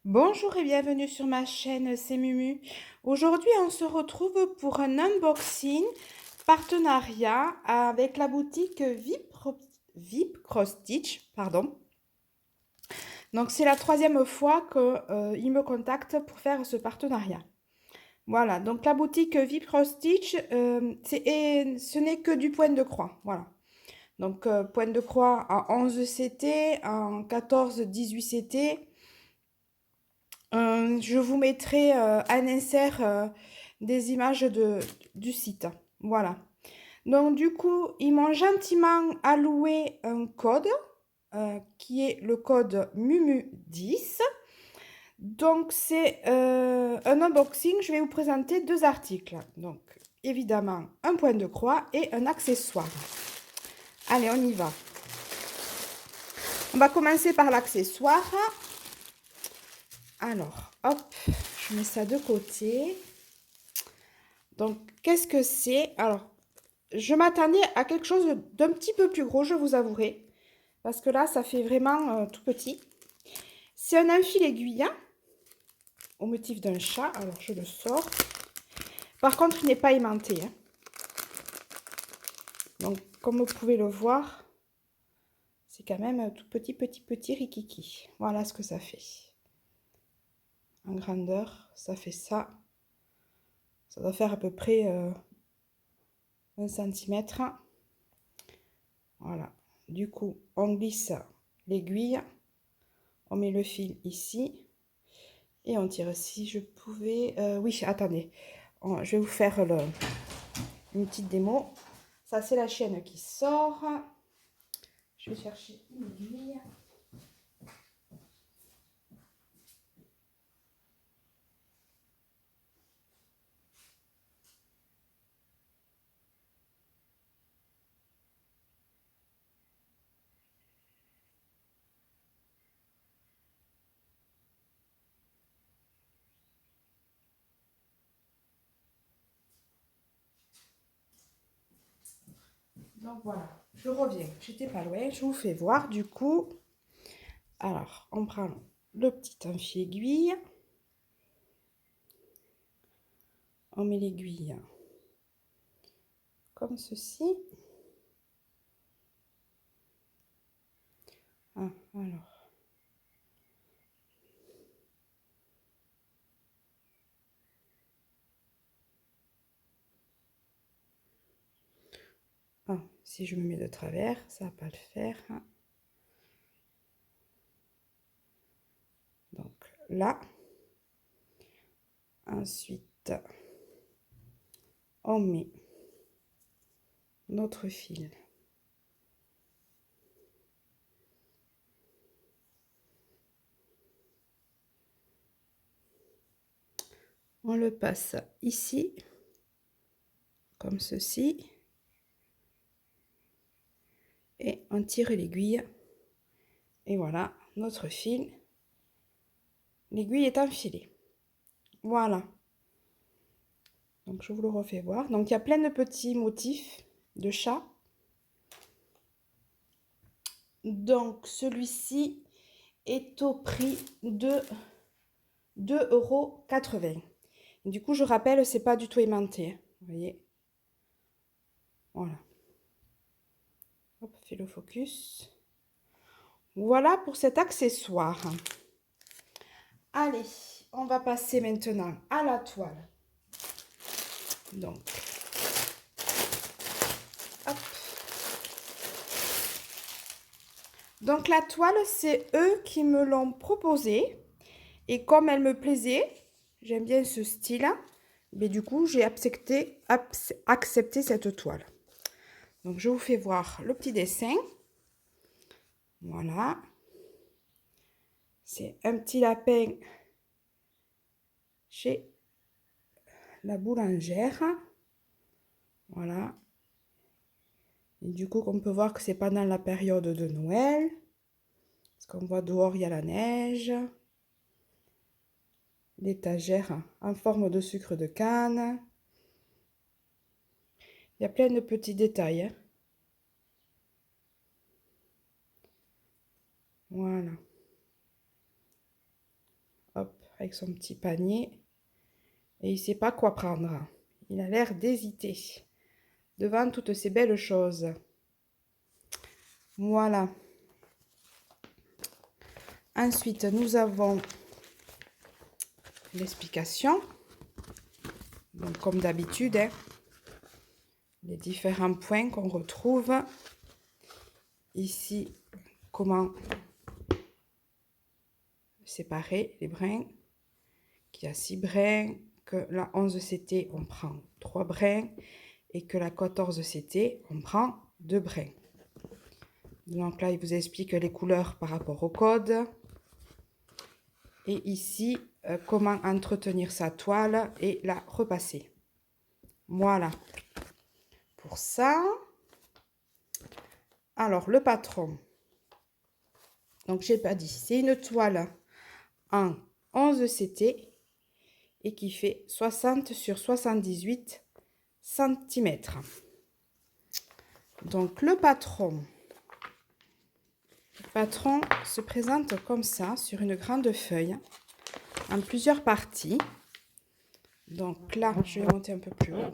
Bonjour et bienvenue sur ma chaîne, c'est Mumu. Aujourd'hui, on se retrouve pour un unboxing partenariat avec la boutique VIP Cross Stitch, pardon. Donc, c'est la troisième fois qu'ils me contactent pour faire ce partenariat. Voilà, donc la boutique VIP Cross Stitch, ce n'est que du point de croix, voilà. Donc, point de croix en 11 CT, en 14-18 CT. Je vous mettrai un insert des images du site. Voilà. Donc, du coup, ils m'ont gentiment alloué un code qui est le code MUMU10. Donc, c'est un unboxing. Je vais vous présenter deux articles. Donc, évidemment, un point de croix et un accessoire. Allez, on y va. On va commencer par l'accessoire. Alors, hop, je mets ça de côté. Donc, qu'est-ce que c'est? Alors, je m'attendais à quelque chose d'un petit peu plus gros, je vous avouerai. Parce que là, ça fait vraiment tout petit. C'est un enfile aiguille au motif d'un chat. Alors, je le sors. Par contre, il n'est pas aimanté. Donc, comme vous pouvez le voir, c'est quand même un tout petit rikiki. Voilà ce que ça fait. En grandeur, ça fait ça. Ça doit faire à peu près 1 cm. Voilà. Du coup, on glisse l'aiguille. On met le fil ici. Et on tire. Si je pouvais... oui, attendez. Je vais vous faire une petite démo. Ça, c'est la chaîne qui sort. Je vais chercher une aiguille. Donc voilà, je reviens. J'étais pas loin. Je vous fais voir du coup. Alors, on prend le petit enfile aiguille. On met l'aiguille comme ceci. Ah, alors. Ah, si je me mets de travers, ça va pas le faire. Donc là. Ensuite, on met notre fil. On le passe ici, comme ceci. Et on tire l'aiguille. Et voilà, notre fil. L'aiguille est enfilée. Voilà. Donc, je vous le refais voir. Donc, il y a plein de petits motifs de chat. Donc, celui-ci est au prix de 2,80 €. Du coup, je rappelle, c'est pas du tout aimanté. Vous voyez. Voilà. Hop, fais le focus. Voilà pour cet accessoire. Allez, on va passer maintenant à la toile. Donc, hop. Donc la toile, c'est eux qui me l'ont proposée. Et comme elle me plaisait, j'aime bien ce style, mais du coup, j'ai accepté cette toile. Donc, je vous fais voir le petit dessin. Voilà. C'est un petit lapin chez la boulangère. Voilà. Et du coup, on peut voir que c'est pendant la période de Noël. Parce qu'on voit dehors, il y a la neige. L'étagère en forme de sucre de canne. Il y a plein de petits détails. Voilà. Hop. avec son petit panier. Et il ne sait pas quoi prendre. Il a l'air d'hésiter devant toutes ces belles choses. Voilà. Ensuite, nous avons l'explication. Donc, comme d'habitude, hein, les différents points qu'on retrouve. Ici, comment séparer les brins. Qu'il y a 6 brins, que la 11 CT, on prend 3 brins. Et que la 14 CT, on prend 2 brins. Donc là, il vous explique les couleurs par rapport au code. Et ici, comment entretenir sa toile et la repasser. Voilà. Pour ça. Alors, le patron. Donc, j'ai pas dit. C'est une toile en 11 CT et qui fait 60 sur 78 cm. Donc, le patron se présente comme ça sur une grande feuille en plusieurs parties. Donc là, je vais monter un peu plus haut.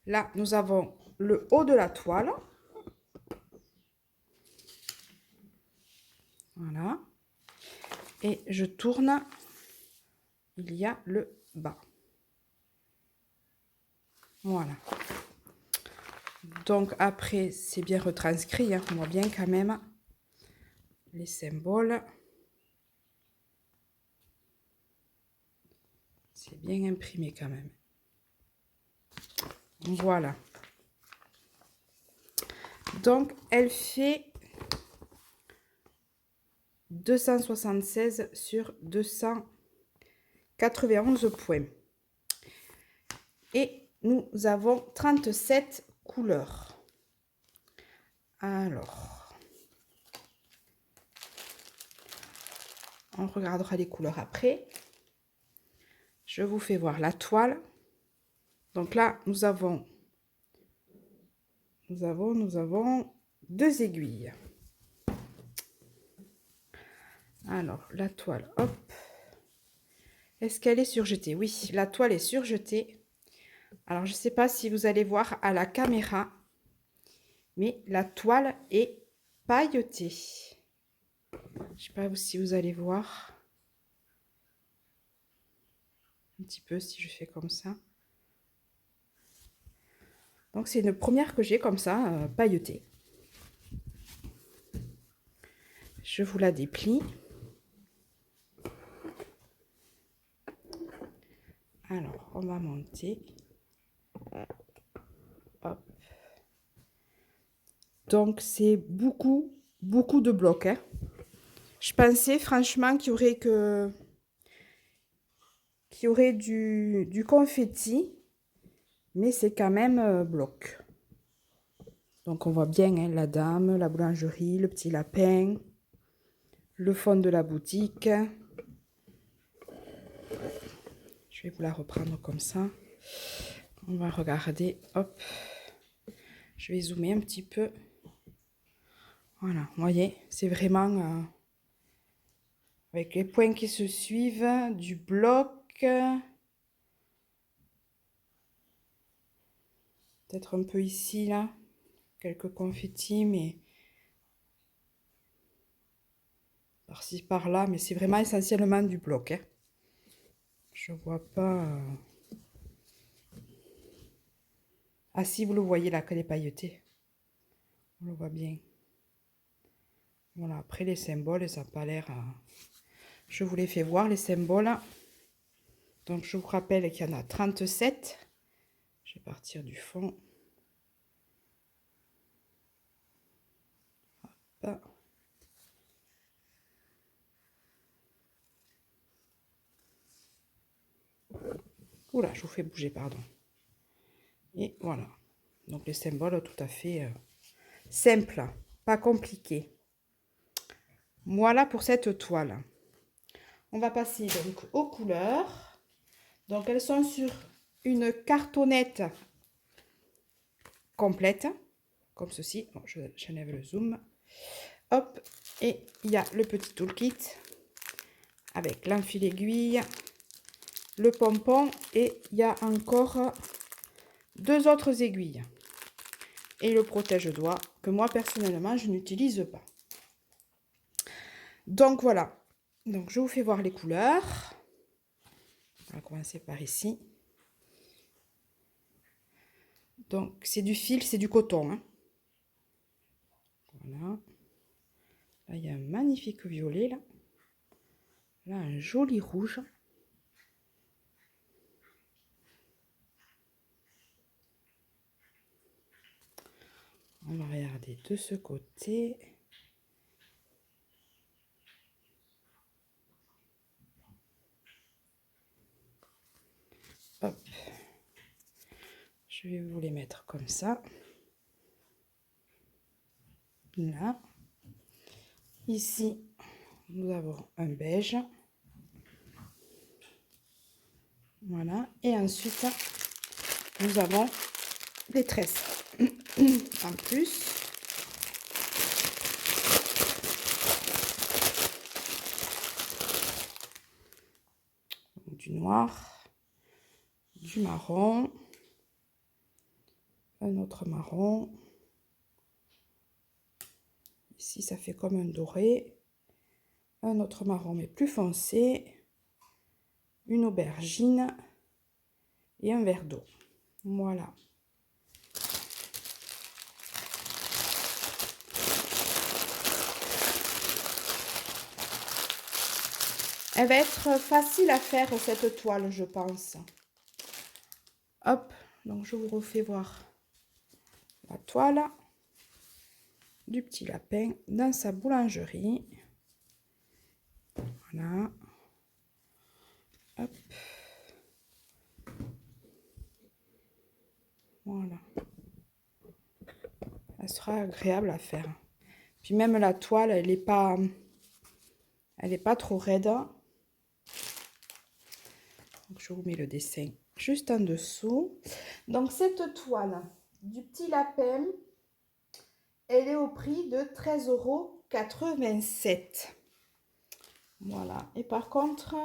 Là, nous avons le haut de la toile. Voilà. Et je tourne. Il y a le bas. Voilà. Donc après, c'est bien retranscrit. Hein. On voit bien quand même les symboles. C'est bien imprimé quand même. Voilà. Donc, elle fait 276 sur 291 points. Et nous avons 37 couleurs. Alors, on regardera les couleurs après. Je vous fais voir la toile. Donc là, nous avons 2 aiguilles. Alors, la toile, hop. Est-ce qu'elle est surjetée? Oui, la toile est surjetée. Alors, je ne sais pas si vous allez voir à la caméra, mais la toile est pailletée. Je ne sais pas si vous allez voir. Un petit peu si je fais comme ça. Donc, c'est une première que j'ai comme ça, pailletée. Je vous la déplie. Alors, on va monter. Hop. Donc, c'est beaucoup de blocs. Hein. Je pensais franchement qu'il y aurait du confetti, mais c'est quand même bloc. Donc, on voit bien hein, la dame, la boulangerie, le petit lapin, le fond de la boutique. Je vais vous la reprendre comme ça. On va regarder. Hop. Je vais zoomer un petit peu. Voilà, vous voyez, c'est vraiment avec les points qui se suivent, du bloc. Peut-être un peu ici, là. Quelques confettis, mais par-ci, par-là. Mais c'est vraiment essentiellement du bloc. Hein. Je vois pas... Ah si, vous le voyez là, qu'elle est pailletée. On le voit bien. Voilà, après les symboles, ça n'a pas l'air... Je vous les fais voir, les symboles. Donc, je vous rappelle qu'il y en a 37. Je vais partir du fond. Hop. Oula, je vous fais bouger, pardon. Et voilà. Donc, les symboles tout à fait simples, pas compliqués. Voilà pour cette toile. On va passer donc aux couleurs. Donc, elles sont sur une cartonnette complète, comme ceci. Bon, j'enlève le zoom. Hop, et il y a le petit toolkit avec l'enfil aiguille, le pompon et il y a encore 2 autres aiguilles. Et le protège-doigts que moi personnellement je n'utilise pas. Donc voilà, donc je vous fais voir les couleurs. On va commencer par ici. Donc c'est du fil, c'est du coton, hein. Voilà. Là il y a un magnifique violet là. Là un joli rouge. On va regarder de ce côté. Hop. Je vais vous les mettre comme ça. Là. Ici, nous avons un beige. Voilà. Et ensuite, nous avons les tresses. En plus. Du noir. Du marron. Un autre marron. Ici, ça fait comme un doré. Un autre marron, mais plus foncé. Une aubergine. Et un verre d'eau. Voilà. Elle va être facile à faire, cette toile, je pense. Hop, donc je vous refais voir la toile du petit lapin dans sa boulangerie. Voilà. Hop. Voilà. Elle sera agréable à faire. Puis même la toile, elle est pas trop raide. Donc je vous mets le dessin juste en dessous. Donc cette toile du petit lapin, elle est au prix de 13,87 €. Voilà. Et par contre,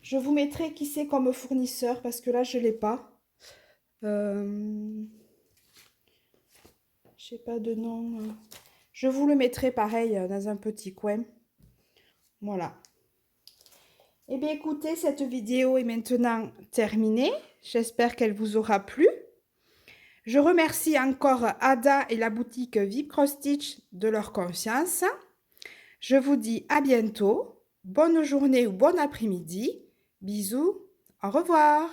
je vous mettrai qui c'est comme fournisseur parce que là, je ne l'ai pas. Je sais pas de nom. Je vous le mettrai pareil dans un petit coin. Voilà. Eh bien, écoutez, cette vidéo est maintenant terminée. J'espère qu'elle vous aura plu. Je remercie encore Ada et la boutique VIP Cross Stitch de leur confiance. Je vous dis à bientôt. Bonne journée ou bon après-midi. Bisous. Au revoir.